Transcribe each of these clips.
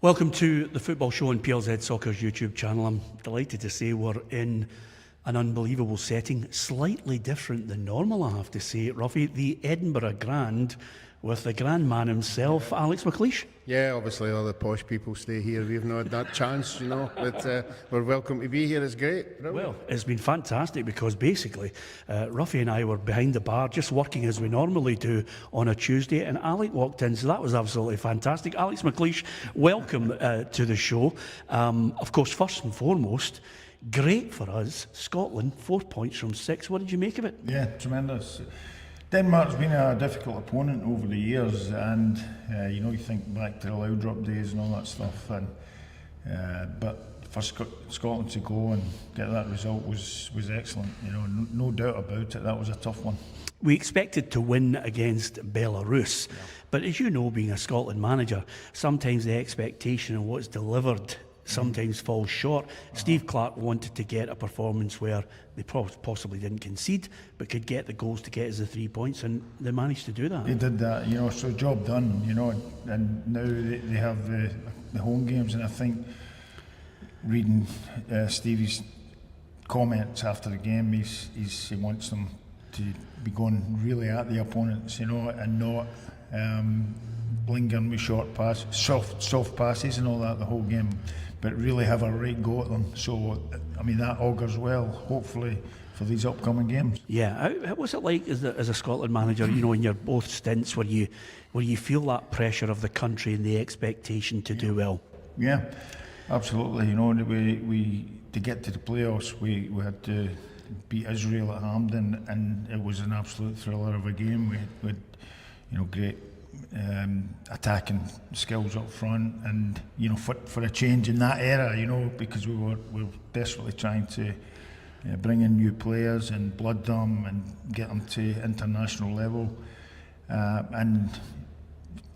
Welcome to the football show on PLZ Soccer's YouTube channel. I'm delighted to say we're in an unbelievable setting, slightly different than normal, I have to say, Ruffy. The Edinburgh Grand with the Grand Man himself, Alex McLeish. Yeah, obviously all the posh people stay here. We've not had that chance, you know, but we're welcome to be here. It's great. Brilliant. Well, it's been fantastic because basically Ruffy and I were behind the bar just working as we normally do on a Tuesday, and Alec walked in, so that was absolutely fantastic. Alex McLeish, welcome to the show. Of course, first and foremost, great for us, Scotland, 4 points from 6. What did you make of it? Yeah, tremendous. Denmark's been a difficult opponent over the years, and you think back to the Loudrop days and all that stuff. And but for Scotland to go and get that result was excellent. No doubt about it. That was a tough one. We expected to win against Belarus, but as you know, being a Scotland manager, sometimes the expectation of what's delivered sometimes falls short. Steve Clarke wanted to get a performance where they possibly didn't concede, but could get the goals to get us the 3 points, and they managed to do that. They did that, so job done, and now they have the home games, and I think reading Stevie's comments after the game, he wants them to be going really at the opponents, and not lingering with short passes, soft passes and all that the whole game, but really have a right go at them. So, I mean, that augurs well, hopefully, for these upcoming games. Yeah, how was it like as a Scotland manager, in your both stints, where you feel that pressure of the country and the expectation to do well? Yeah, absolutely. We to get to the playoffs, we had to beat Israel at Hampden, and it was an absolute thriller of a game. We had great attacking skills up front, and for a change in that era, because we were desperately trying to bring in new players and blood them and get them to international level, and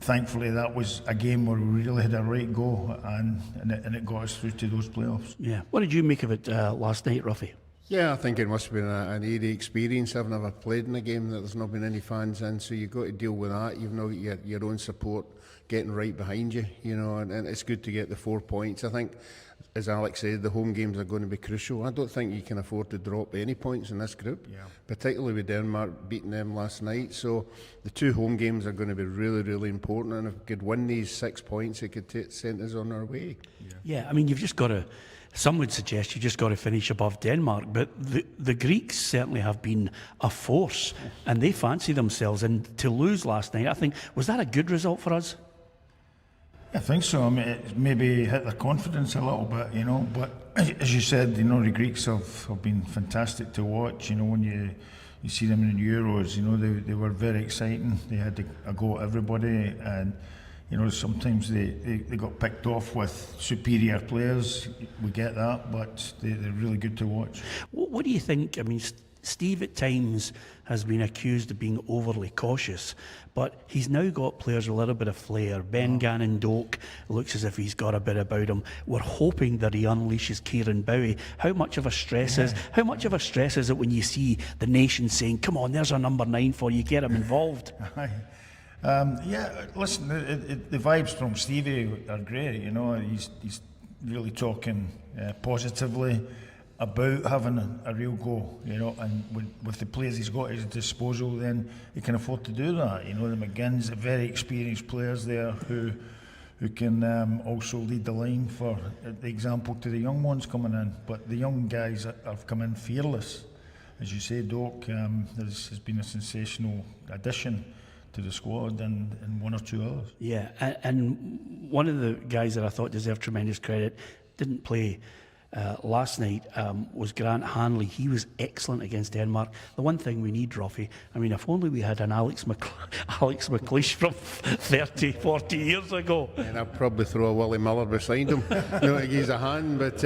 thankfully that was a game where we really had a right go, and it got us through to those playoffs. Yeah. What did you make of it last night, Ruffy? Yeah, I think it must have been an eerie experience. I've never played in a game that there's not been any fans in, so you've got to deal with that. You've not got your own support getting right behind you, and it's good to get the 4 points. I think, as Alex said, the home games are going to be crucial. I don't think you can afford to drop any points in this group, particularly with Denmark beating them last night. So the 2 home games are going to be really, really important, and if we could win these 6 points, it could send us on our way. Yeah, I mean, you've just got to... Some would suggest you just got to finish above Denmark, but the Greeks certainly have been a force, and they fancy themselves. And to lose last night, I think, was that a good result for us? I think so. I mean, it maybe hit their confidence a little bit, But as you said, the Greeks have been fantastic to watch. When you see them in the Euros, they were very exciting. They had a go at everybody, and sometimes they got picked off with superior players. We get that, but they're really good to watch. What do you think? I mean, Steve at times has been accused of being overly cautious, but he's now got players with a little bit of flair. Ben Gannon Doak looks as if he's got a bit about him. We're hoping that he unleashes Kieran Bowie. How much of a stress is it when you see the nation saying, "Come on, there's a number 9 for you, get him involved"? Listen, the vibes from Stevie are great. He's really talking positively about having a real go. And with the players he's got at his disposal, then he can afford to do that. The McGinns, very experienced players there who can also lead the line for the example to the young ones coming in. But the young guys have come in fearless, as you say. Doak has been a sensational addition to the squad, and 1 or 2 others. Yeah, and one of the guys that I thought deserved tremendous credit, didn't play last night, was Grant Hanley. He was excellent against Denmark. The one thing we need, Ruffy, I mean, if only we had an Alex McLeish from 30, 40 years ago. And I'd probably throw a Willie Miller beside him, to give a hand. But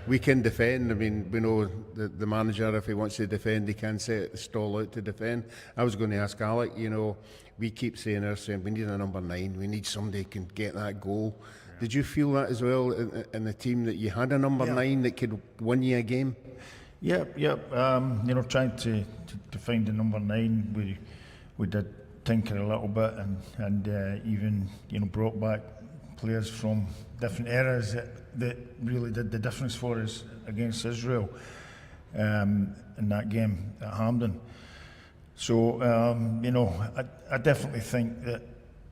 we can defend. I mean, we know the manager, if he wants to defend, he can set the stall out to defend. I was going to ask Alec, we keep saying we need a number 9. We need somebody who can get that goal. Did you feel that as well in the team, that you had a number 9 that could win you a game? Yeah. Trying to find a number 9, we did tinker a little bit, and even brought back players from different eras that really did the difference for us against Israel in that game at Hampden. So, I definitely think that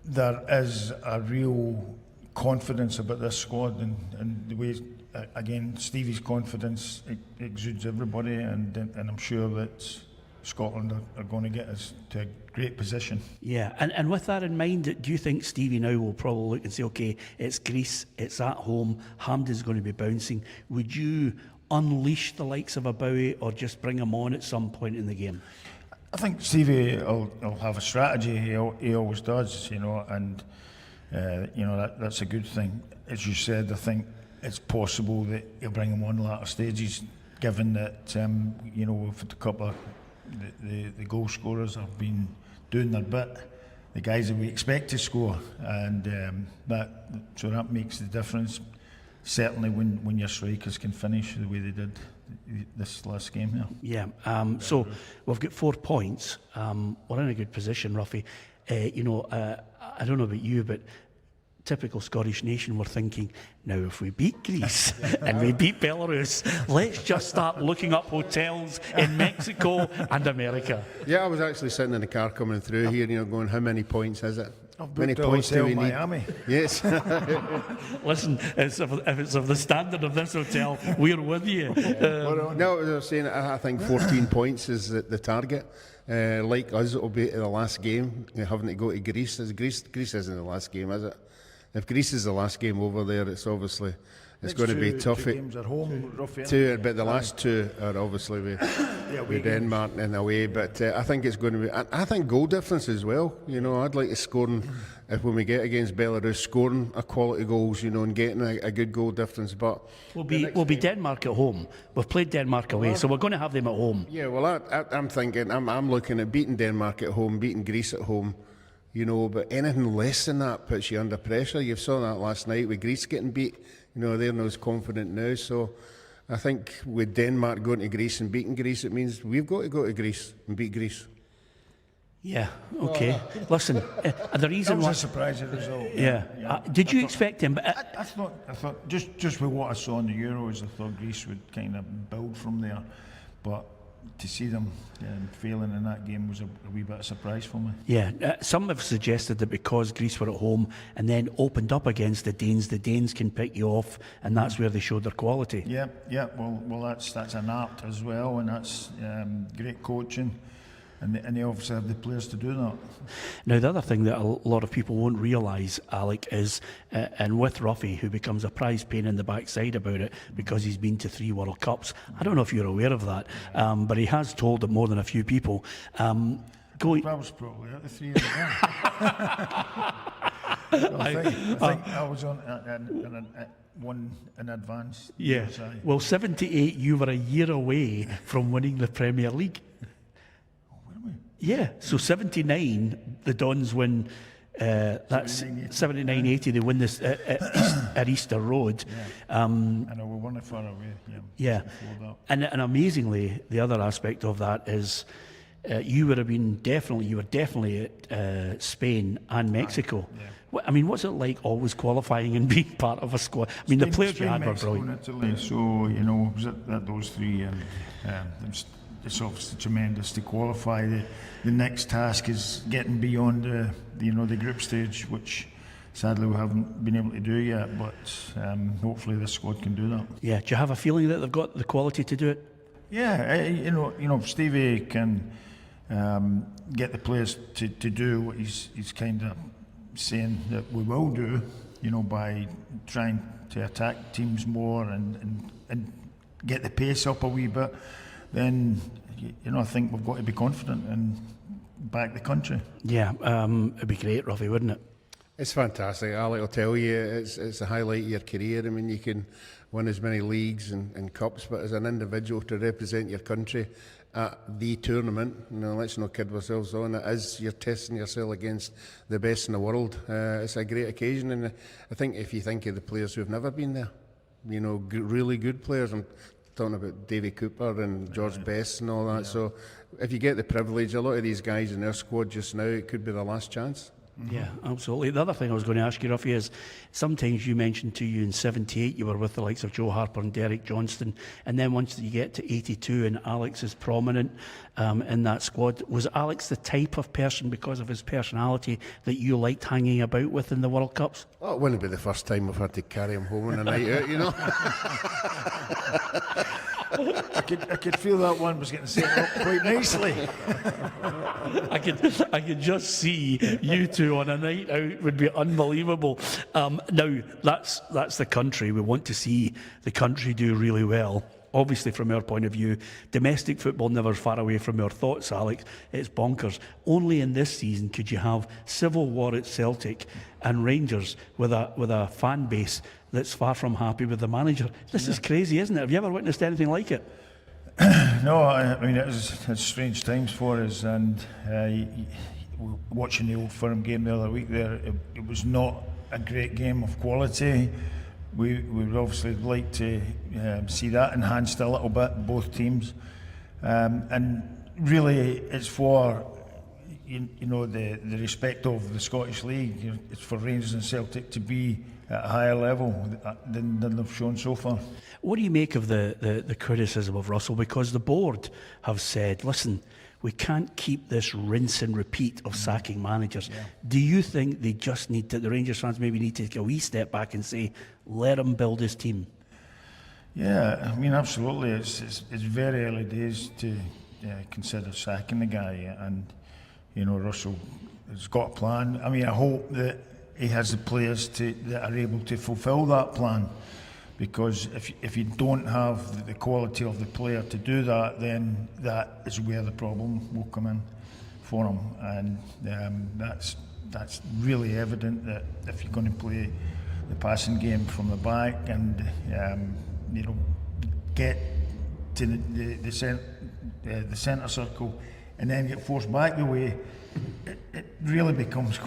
there is a real confidence about this squad, and the way, again, Stevie's confidence exudes everybody, and I'm sure that Scotland are going to get us to a great position. Yeah, and with that in mind, do you think Stevie now will probably look and say, okay, it's Greece, it's at home, Hampden's going to be bouncing. Would you unleash the likes of a Bowie or just bring him on at some point in the game? I think Stevie will have a strategy. He always does, and that's a good thing. As you said, I think it's possible that he'll bring him on latter stages, given that we've had a couple of the goal scorers have been doing their bit, the guys that we expect to score, and that makes the difference. Certainly when your strikers can finish the way they did this last game here. Yeah, so we've got 4 points. We're in a good position, Ruffy. I don't know about you, but typical Scottish nation, we're thinking, now if we beat Greece and we beat Belarus, let's just start looking up hotels in Mexico and America. Yeah, I was actually sitting in the car coming through here, going, how many points is it? I've Many booked a points do hotel we in need? Miami. Yes. Listen, if it's of the standard of this hotel, we're with you. No, I was saying, I think 14 points is the target. Like us, it'll be the last game. You're having to go to Greece. Greece isn't the last game, is it? If Greece is the last game over there, it's obviously going to be tough. 2 games at home, roughly. But the last 2 are obviously with Denmark and away. But I think it's going to be. I think goal difference as well. I'd like to scoring if when we get against Belarus, scoring a quality goals. And getting a good goal difference. But we'll be Denmark at home. We've played Denmark away, so we're going to have them at home. Yeah, well, I'm thinking. I'm looking at beating Denmark at home, beating Greece at home. But anything less than that puts you under pressure. You saw that last night with Greece getting beat. They're not as confident now. So I think with Denmark going to Greece and beating Greece, it means we've got to go to Greece and beat Greece. Yeah, okay. Listen, the reason That was why... a surprising result. Yeah. Did you expect him? I thought just with what I saw in the Euros, I thought Greece would kind of build from there. But to see them failing in that game was a wee bit of a surprise for me. Yeah, some have suggested that because Greece were at home and then opened up against the Danes can pick you off, and that's where they showed their quality. Yeah. Well, that's an art as well, and that's great coaching. And they obviously have the players to do that. Now, the other thing that a lot of people won't realise, Alec, is, and with Ruffy, who becomes a prize pain in the backside about it because he's been to 3 World Cups. I don't know if you're aware of that, but he has told more than a few people. I was probably at the 3 in a I think I was on one in advance. Yeah. Well, 78, you were a year away from winning the Premier League. Yeah, so 79, the Dons win. That's 79-80. They win this at Easter Road. I know we weren't far away. Yeah, and amazingly, the other aspect of that is you were definitely at Spain and Mexico. Yeah. I mean, what's it like always qualifying and being part of a squad? I mean, the players you had were brilliant. Italy, so I was at those 3, and it's obviously tremendous to qualify. The next task is getting beyond the group stage, which sadly we haven't been able to do yet. But hopefully this squad can do that. Yeah. Do you have a feeling that they've got the quality to do it? Yeah. Stevie can get the players to do what he's kind of saying that we will do. By trying to attack teams more and get the pace up a wee bit. Then I think we've got to be confident and back the country. Yeah, it'd be great, Ruffy, wouldn't it? It's fantastic. Alec will tell you, it's a highlight of your career. I mean, you can win as many leagues and cups, but as an individual to represent your country at the tournament, let's not kid ourselves on, it is, you're testing yourself against the best in the world. It's a great occasion, and I think if you think of the players who've never been there, really good players, I'm talking about Davy Cooper and George Best and all that. Yeah. So if you get the privilege, a lot of these guys in their squad just now, it could be their last chance. Yeah, absolutely. The other thing I was going to ask you, Ruffy, is sometimes you mentioned to you in 78 you were with the likes of Joe Harper and Derek Johnston, and then once you get to 82 and Alex is prominent in that squad, was Alex the type of person, because of his personality, that you liked hanging about with in the World Cups? Oh, it wouldn't be the first time I've had to carry him home on a night out, you know. I could feel that one was getting set up quite nicely. I could just see you two on a night out would be unbelievable. Now that's the country. We want to see the country do really well. Obviously, from our point of view, domestic football never far away from our thoughts, Alex. It's bonkers. Only in this season could you have civil war at Celtic and Rangers with a fan base that's far from happy with the manager. This is crazy, isn't it? Have you ever witnessed anything like it? No, I mean, it's strange times for us, and watching the Old Firm game the other week there, it was not a great game of quality. We would obviously like to see that enhanced a little bit, both teams. And really, it's for you know the respect of the Scottish League. It's for Rangers and Celtic to be at a higher level than they've shown so far. What do you make of the criticism of Russell? Because the board have said, listen, we can't keep this rinse and repeat of sacking managers. Yeah. Do you think they just need to, the Rangers fans maybe need to take a wee step back and say, let him build his team? Yeah, I mean, absolutely. It's very early days to consider sacking the guy, and you know, Russell has got a plan. I mean, I hope that he has the players that are able to fulfil that plan. Because if you don't have the quality of the player to do that, then that is where the problem will come in for him, and that's really evident that if you're going to play the passing game from the back and you know, get to the centre circle and then get forced back the way, it really becomes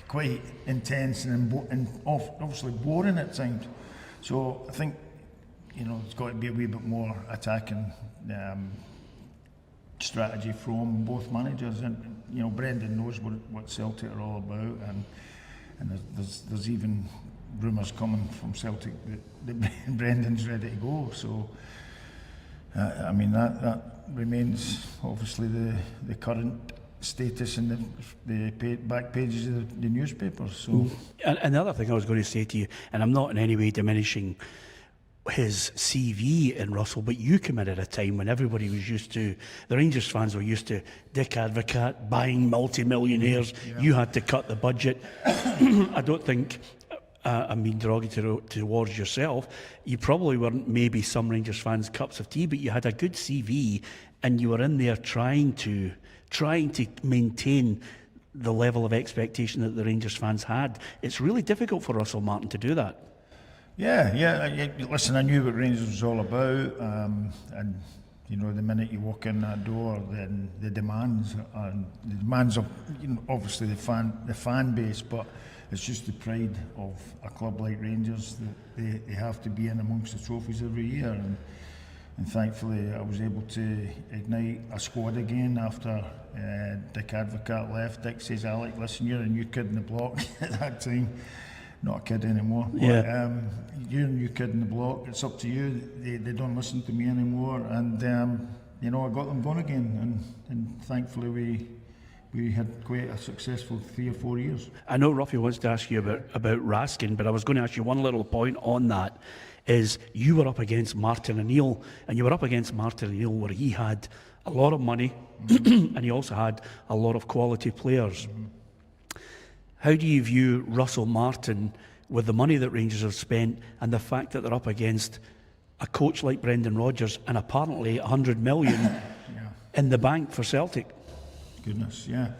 quite intense and obviously boring at times. So I think, you know, it's got to be a wee bit more attacking strategy from both managers, and you know, Brendan knows what Celtic are all about, and there's even rumours coming from Celtic that Brendan's ready to go. So I mean that remains obviously the current status in the back pages of the newspapers. So, and the other thing I was going to say to you, and I'm not in any way diminishing his CV in Russell, but you came in at a time when everybody was used to, the Rangers fans were used to Dick Advocaat buying multi-millionaires. Yeah. You had to cut the budget. I don't think I'm being derogatory towards yourself. You probably weren't maybe some Rangers fans' cups of tea, but you had a good CV and you were in there trying to maintain the level of expectation that the Rangers fans had. It's really difficult for Russell Martin to do that. Yeah. Listen, I knew what Rangers was all about, and you know, the minute you walk in that door, then the demands of, you know, obviously the fan base, but it's just the pride of a club like Rangers that they have to be in amongst the trophies every year. And thankfully, I was able to ignite a squad again after Dick Advocaat left. Dick says, Alex, listen, you're a new kid in the block at that time. Not a kid anymore. Yeah. But, you're a new kid in the block. It's up to you. They don't listen to me anymore. And, you know, I got them going again. And thankfully, we had quite a successful 3 or 4 years. I know Ruffy wants to ask you about Raskin, but I was going to ask you one little point on that. Is you were up against Martin O'Neill, and you were up against Martin O'Neill where he had a lot of money and he also had a lot of quality players. How do you view Russell Martin with the money that Rangers have spent and the fact that they're up against a coach like Brendan Rodgers and apparently 100 million in the bank for Celtic? Goodness, yeah.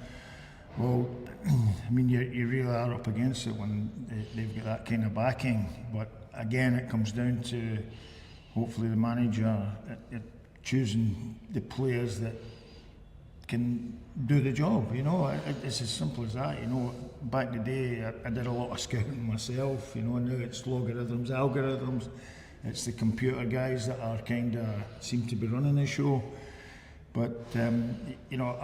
Well, I mean, you really are up against it when they've got that kind of backing, but again, it comes down to hopefully the manager choosing the players that can do the job. You know, it's as simple as that. You know, back in the day, I did a lot of scouting myself. You know, now it's logarithms, algorithms. It's the computer guys that are kind of seem to be running the show. But you know,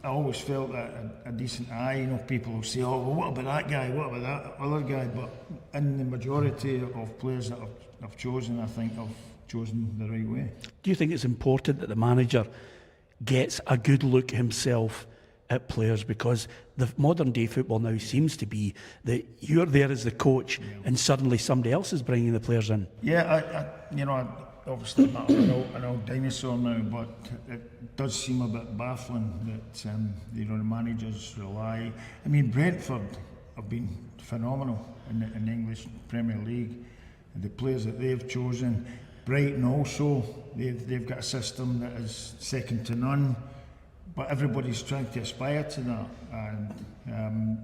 I always felt that a decent eye. You know, people will say, "Oh, well, what about that guy? What about that other guy?" But in the majority of players that I've chosen, I think I've chosen the right way. Do you think it's important that the manager gets a good look himself at players? Because the modern day football now seems to be that you're there as the coach, and suddenly somebody else is bringing the players in. Yeah, obviously I'm not an old dinosaur now, but it does seem a bit baffling that the managers rely. I mean, Brentford have been phenomenal in the English Premier League. The players that they've chosen, Brighton also, they've got a system that is second to none. But everybody's trying to aspire to that, and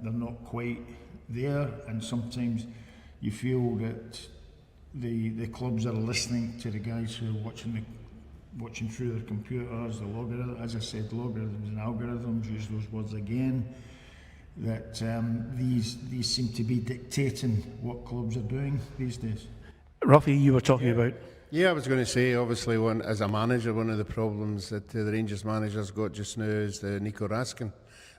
they're not quite there. And sometimes you feel that the clubs are listening to the guys who are watching through their computers, the logarithms, as I said, logarithms and algorithms, use those words again, that these seem to be dictating what clubs are doing these days. Ruffy, you were talking about... Yeah, I was going to say, obviously, as a manager, one of the problems that the Rangers manager's got just now is the Nico Raskin.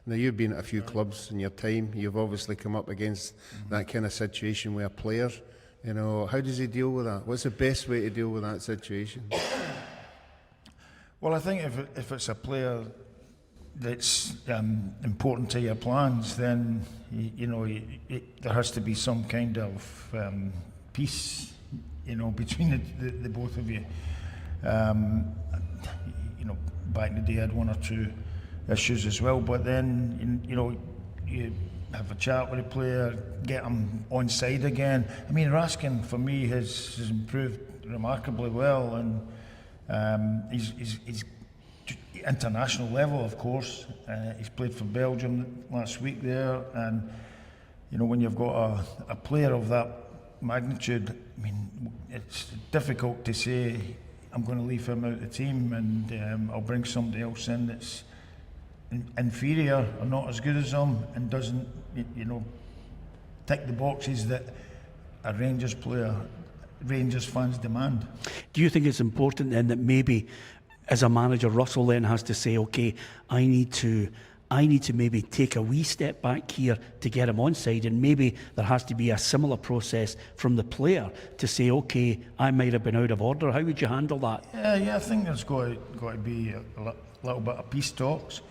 Now, you've been at a few clubs in your time. You've obviously come up against that kind of situation with a player. You know, how does he deal with that? What's the best way to deal with that situation? Well, I think if it's a player that's important to your plans, then there has to be some kind of peace, between the both of you. Back in the day I had one or two issues as well, but then you have a chat with the player, get him on side again. I mean, Raskin for me has improved remarkably well, and he's international level, of course. He's played for Belgium last week there, and when you've got a player of that magnitude, I mean, it's difficult to say I'm going to leave him out of the team and I'll bring somebody else in that's inferior or not as good as him and doesn't, tick the boxes that a Rangers player, Rangers fans demand. Do you think it's important then that maybe as a manager, Russell then has to say, okay, I need to maybe take a wee step back here to get him on side, and maybe there has to be a similar process from the player to say, okay, I might have been out of order. How would you handle that? Yeah, I think there's got to be a little bit of peace talks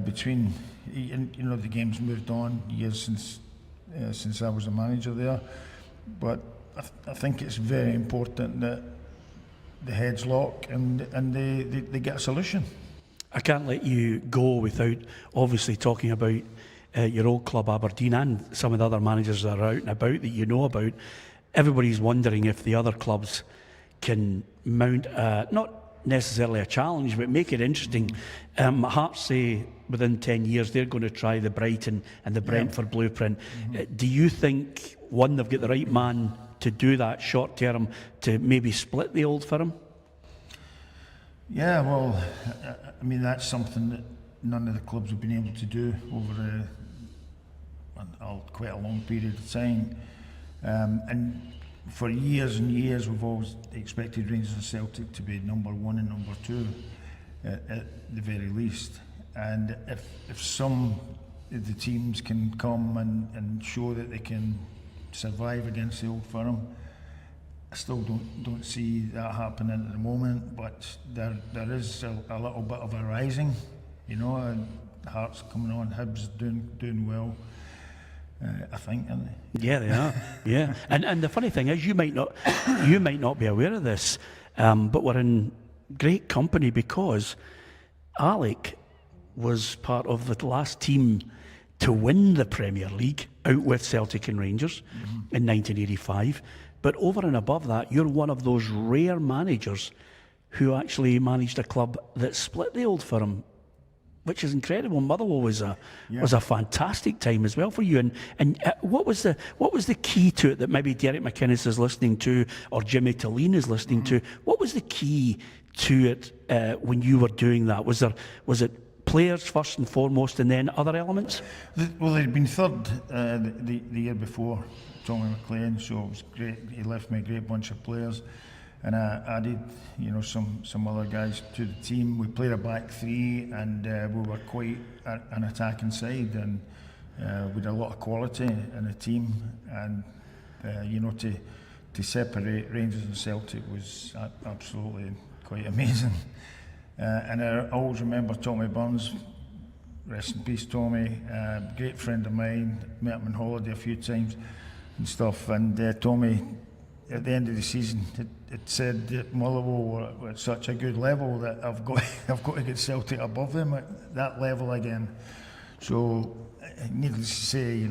between, the game's moved on years since I was a manager there, but I think it's very important that the heads lock and they get a solution. I can't let you go without obviously talking about your old club Aberdeen and some of the other managers that are out and about that you know about. Everybody's wondering if the other clubs can mount not necessarily a challenge, but make it interesting. Hearts say within 10 years they're going to try the Brighton and the Brentford blueprint. Do you think, one, they've got the right man to do that short term to maybe split the old firm? Yeah, well, I mean, that's something that none of the clubs have been able to do over quite a long period of time. And for years and years, we've always expected Rangers and Celtic to be number one and number two, at the very least. And if some of the teams can come and show that they can survive against the old firm, I still don't see that happening at the moment, but there is a little bit of a rising, and Hearts coming on, Hibs doing well, I think, aren't they? Yeah, they are. Yeah, and the funny thing is, you might not be aware of this, but we're in great company because Alec was part of the last team to win the Premier League out with Celtic and Rangers in 1985. But over and above that, you're one of those rare managers who actually managed a club that split the old firm, which is incredible. Motherwell was a fantastic time as well for you. And what was the key to it that maybe Derek McInnes is listening to or Jimmy Talleen is listening to? What was the key to it when you were doing that? Was it players first and foremost, and then other elements? Well, they'd been third the year before, Tommy McLean, so it was great. He left me a great bunch of players. and I added, some other guys to the team. We played a back three, and we were quite an attacking side, and we had a lot of quality in the team, and to separate Rangers and Celtic was absolutely quite amazing. And I always remember Tommy Burns, rest in peace Tommy, great friend of mine, met him on holiday a few times and stuff, and Tommy, at the end of the season, it said that Motherwell were at such a good level that I've got to get Celtic above them at that level again. So, needless to say,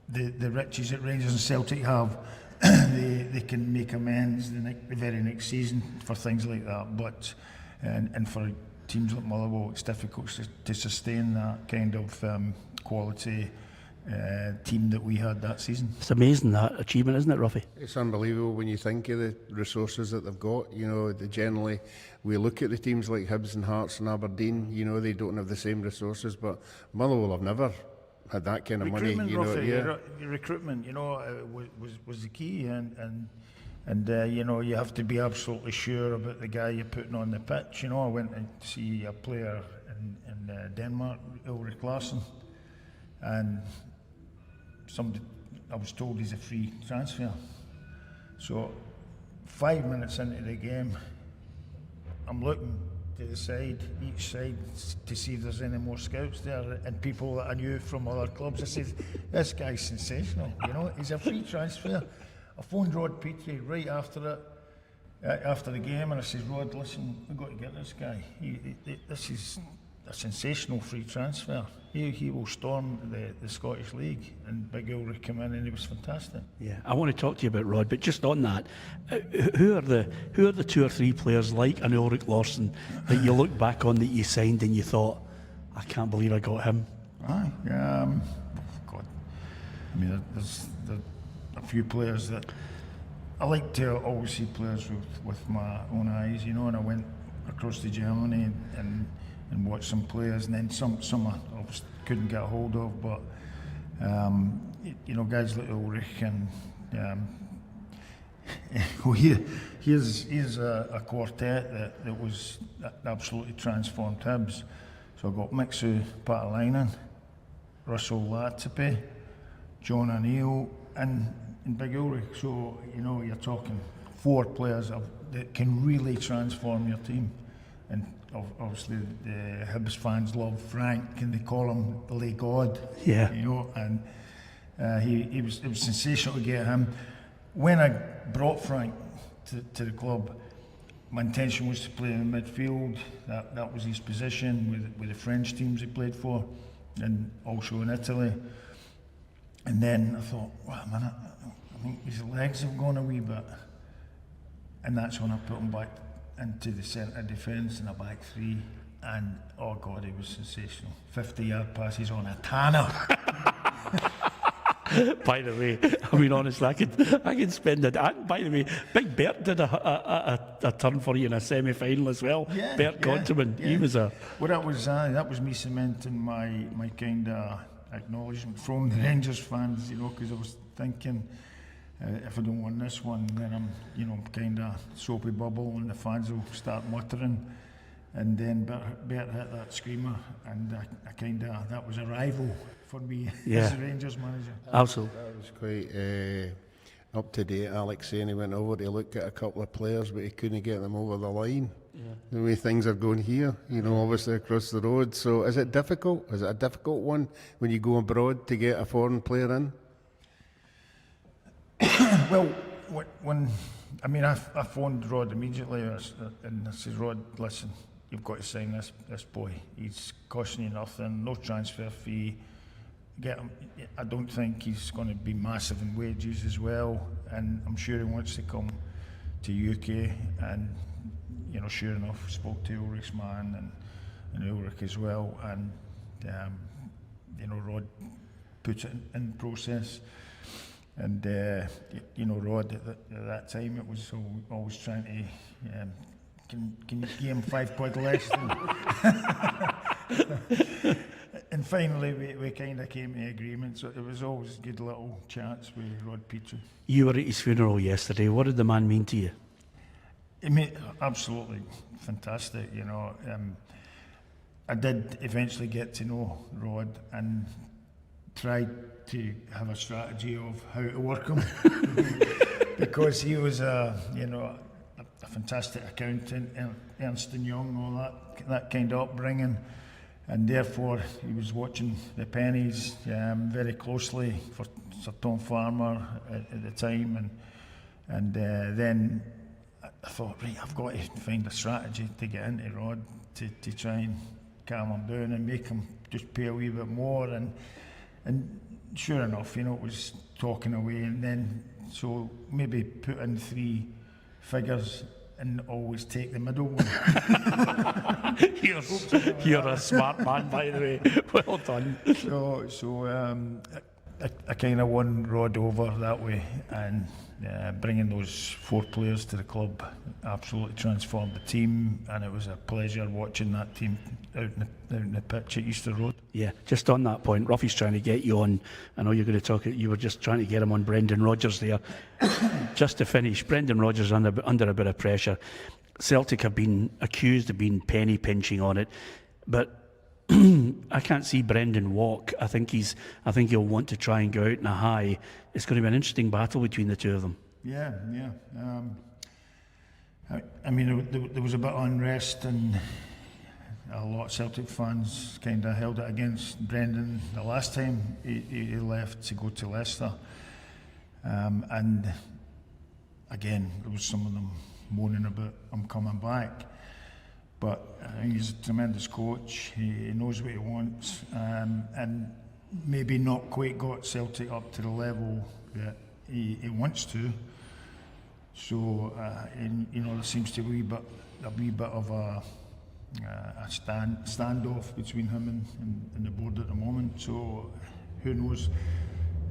the riches that Rangers and Celtic have, they can make amends the very next season for things like that. But and for teams like Motherwell, it's difficult to sustain that kind of quality team that we had that season. It's amazing, that achievement, isn't it, Ruffy? It's unbelievable when you think of the resources that they've got. Generally, we look at the teams like Hibs and Hearts and Aberdeen, they don't have the same resources, but Motherwell have never had that kind of money. Recruitment, was the key, and you have to be absolutely sure about the guy you're putting on the pitch. I went to see a player in Denmark, Ulrik Larsson, and I was told he's a free transfer. So 5 minutes into the game, I'm looking to the side, each side, to see if there's any more scouts there, and people that I knew from other clubs. I said, this guy's sensational, he's a free transfer. I phoned Rod Petrie right after the game, and I said, Rod, listen, we've got to get this guy. This is a sensational free transfer. He will storm the Scottish League, and Big Ulrich came in and he was fantastic. Yeah, I want to talk to you about Rod, but just on that, who are the two or three players like an Ulrik Larsson that you look back on that you signed and you thought, I can't believe I got him? God, I mean, there's a few players that I like to always see players with my own eyes, and I went across to Germany and watch some players, and then some I obviously couldn't get a hold of, but guys like Ulrich, and here's a quartet that was absolutely transformed Hibs. So I got Mixu Patalainen, Russell Latipe, John O'Neill, and Big Ulrich. So you're talking 4 players that can really transform your team. And obviously the Hibs fans love Frank, and they call him the Lay God. Yeah. And it was sensational to get him. When I brought Frank to the club, my intention was to play in the midfield. That was his position with the French teams he played for, and also in Italy. And then I thought, wait a minute, I think his legs have gone a wee bit. And that's when I put him back into the centre defence in a back three, and oh God, he was sensational. 50-yard passes on a tanner. By the way, I mean, honestly, I could spend it. By the way, Big Bert did a turn for you in a semi-final as well. Yeah, Bert Conterman, yeah. He was a... Well, that was me cementing my kind of acknowledgement from the Rangers fans, because I was thinking, if I don't win this one, then I'm, kind of soapy bubble, and the fans will start muttering. And then Bert hit that screamer, and I kind of, that was a rival for me as a Rangers manager. Absolutely. That was quite up to date. Alex saying he went over to look at a couple of players, but he couldn't get them over the line. Yeah. The way things are going here, obviously across the road. So is it difficult? Is it a difficult one when you go abroad to get a foreign player in? Well, I phoned Rod immediately, and I said, Rod, listen, you've got to sign this boy. He's costing you nothing, no transfer fee. Get him. I don't think he's going to be massive in wages as well, and I'm sure he wants to come to UK. And sure enough, spoke to Ulrich's man and Ulrich as well, and Rod put it in process. And Rod at that time, it was always trying to can you give him £5 less? and finally we kind of came to agreement. So it was always good little chats with Rod Petrie. You were at his funeral yesterday. What did the man mean to you? I mean, absolutely fantastic. You know, I did eventually get to know Rod and tried to have a strategy of how to work him because he was a fantastic accountant, Ernst & Young, all that kind of upbringing, and therefore he was watching the pennies very closely for Sir Tom Farmer at the time, and then I thought, right, I've got to find a strategy to get into Rod to try and calm him down and make him just pay a wee bit more, and sure enough, you know, it was talking away, and then so maybe put in 3 figures and always take the middle one. You're a smart man, by the way. Well done. So I kind of won Rod over that way, and bringing those 4 players to the club absolutely transformed the team, and it was a pleasure watching that team out in the pitch at Easter Road. Yeah, just on that point, Ruffy's trying to get you on. I know you're going to talk. You were just trying to get him on Brendan Rodgers there. Just to finish, Brendan Rodgers under a bit of pressure. Celtic have been accused of being penny pinching on it, but I can't see Brendan walk. I think he'll want to try and go out in a high. It's going to be an interesting battle between the two of them. Yeah. I mean, there was a bit of unrest, and a lot of Celtic fans kind of held it against Brendan the last time he left to go to Leicester. And again, there was some of them moaning about him coming back. But I think he's a tremendous coach. He knows what he wants, and maybe not quite got Celtic up to the level that he wants to. So there seems to be a wee bit of a standoff between him and the board at the moment. So who knows?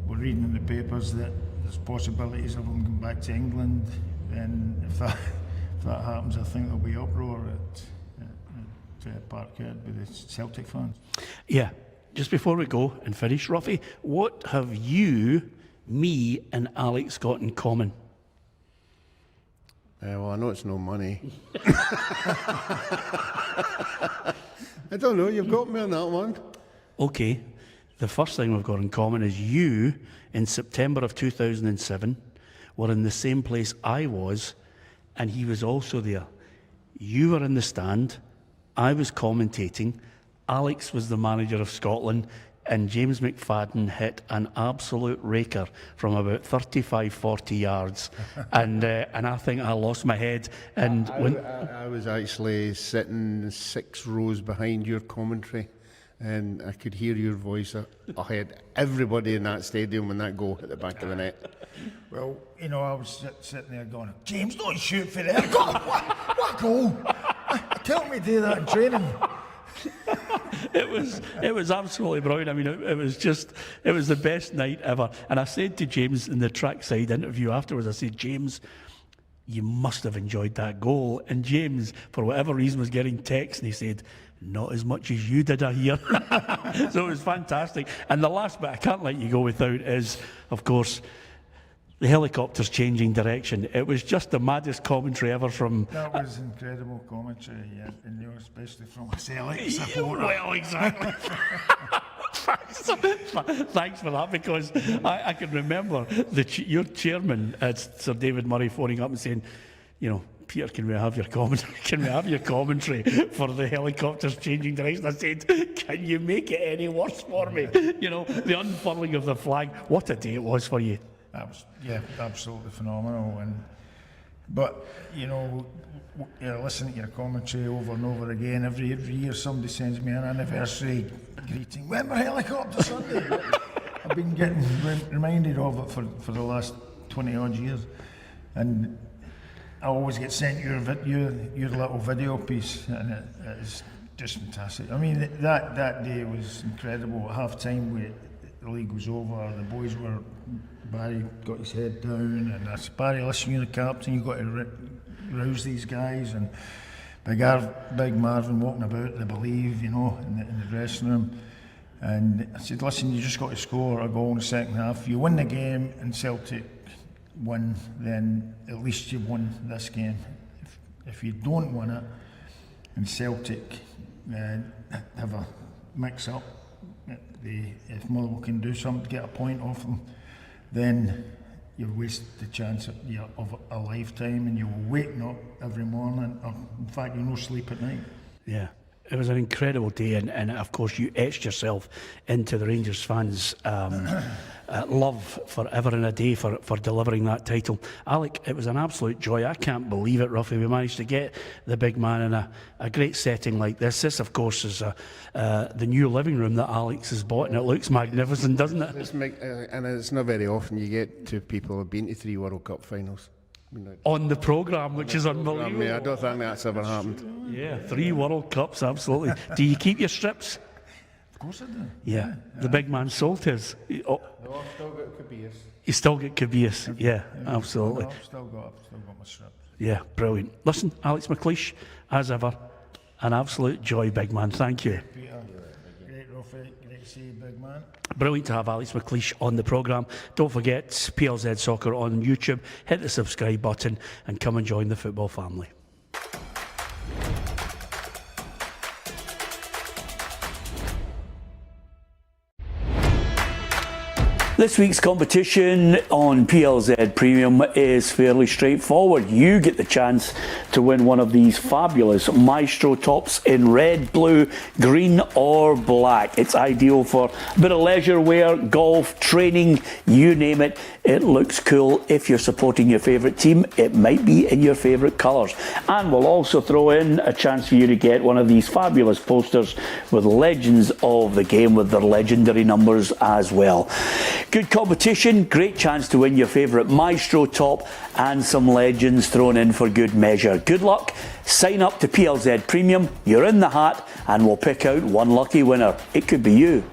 We're reading in the papers that there's possibilities of him going back to England, and if that happens, I think there'll be uproar at Parkhead with the Celtic fans. Yeah, just before we go and finish, Ruffy, what have you, me and Alex got in common? Well, I know it's no money. I don't know, you've got me on that one. Okay, the first thing we've got in common is you, in September of 2007, were in the same place I was, and he was also there. You were in the stand, I was commentating, Alex was the manager of Scotland, and James McFadden hit an absolute raker from about 35-40 yards, and I think I lost my head. And I was actually sitting 6 rows behind your commentary, and I could hear your voice. I had everybody in that stadium when that goal hit the back of the net. Well, you know, I was sitting there going, James, don't shoot for there. God, what goal? Tell me to do that in training. It was absolutely brilliant. I mean, it was the best night ever. And I said to James in the trackside interview afterwards, I said, James, you must have enjoyed that goal. And James, for whatever reason, was getting texts, and he said, not as much as you did, I hear. So it was fantastic. And the last bit I can't let you go without is, of course, the helicopters changing direction. It was just the maddest commentary ever from... That was incredible commentary, yeah, and you know, especially from a Celtic supporter. Well, exactly. Thanks for that, because I can remember your chairman, Sir David Murray, phoning up and saying, you know, Peter, can we have your commentary? Can we have your commentary for the helicopters changing direction? I said, can you make it any worse for me? You know, the unfurling of the flag. What a day it was for you. That was, yeah, absolutely phenomenal. But you know, listening to your commentary over and over again, every year somebody sends me an anniversary greeting. When were helicopter Sunday? I've been getting reminded of it for the last 20 odd years, and I always get sent your little video piece, and it is just fantastic. I mean, that day was incredible. At half time, the league was over. The boys were. Barry got his head down, and I said, Barry, listen, you're the captain, you've got to rouse these guys. And Big Marvin walking about, they believe, you know, in the dressing room. And I said, listen, you just got to score a goal in the second half. You win the game and Celtic win, then at least you've won this game. If you don't win it and Celtic have a mix-up, if Motherwell can do something to get a point off them, then you'll waste the chance of a lifetime, and you'll waking up every morning, or in fact you'll no sleep at night. Yeah. It was an incredible day, and of course you etched yourself into the Rangers fans' love forever and a day for delivering that title. Alec, it was an absolute joy. I can't believe it, Ruffy. We managed to get the big man in a great setting like this. This, of course, is the new living room that Alex has bought, and it looks magnificent, doesn't it? And it's not very often you get two people who have been to 3 World Cup finals. On the programme, which is unbelievable. I don't think that's ever happened. Yeah, 3 World Cups, absolutely. Do you keep your strips? Of course I do. Yeah, the big man sold his. Oh. No, I've still got Cabeas. You still get Cabeas, yeah, absolutely. No, I've still got my strips. Yeah, brilliant. Listen, Alex McLeish, as ever, an absolute joy, big man. Thank you. Peter, great, Ruffy. Great to see you, big man. Brilliant to have Alex McLeish on the programme. Don't forget PLZ Soccer on YouTube. Hit the subscribe button and come and join the football family. This week's competition on PLZ Premium is fairly straightforward. You get the chance to win one of these fabulous Maestro tops in red, blue, green or black. It's ideal for a bit of leisure wear, golf, training, you name it. It looks cool. If you're supporting your favourite team, it might be in your favourite colours. And we'll also throw in a chance for you to get one of these fabulous posters with legends of the game with their legendary numbers as well. Good competition, great chance to win your favourite Maestro top and some legends thrown in for good measure. Good luck, sign up to PLZ Premium, you're in the hat, and we'll pick out one lucky winner. It could be you.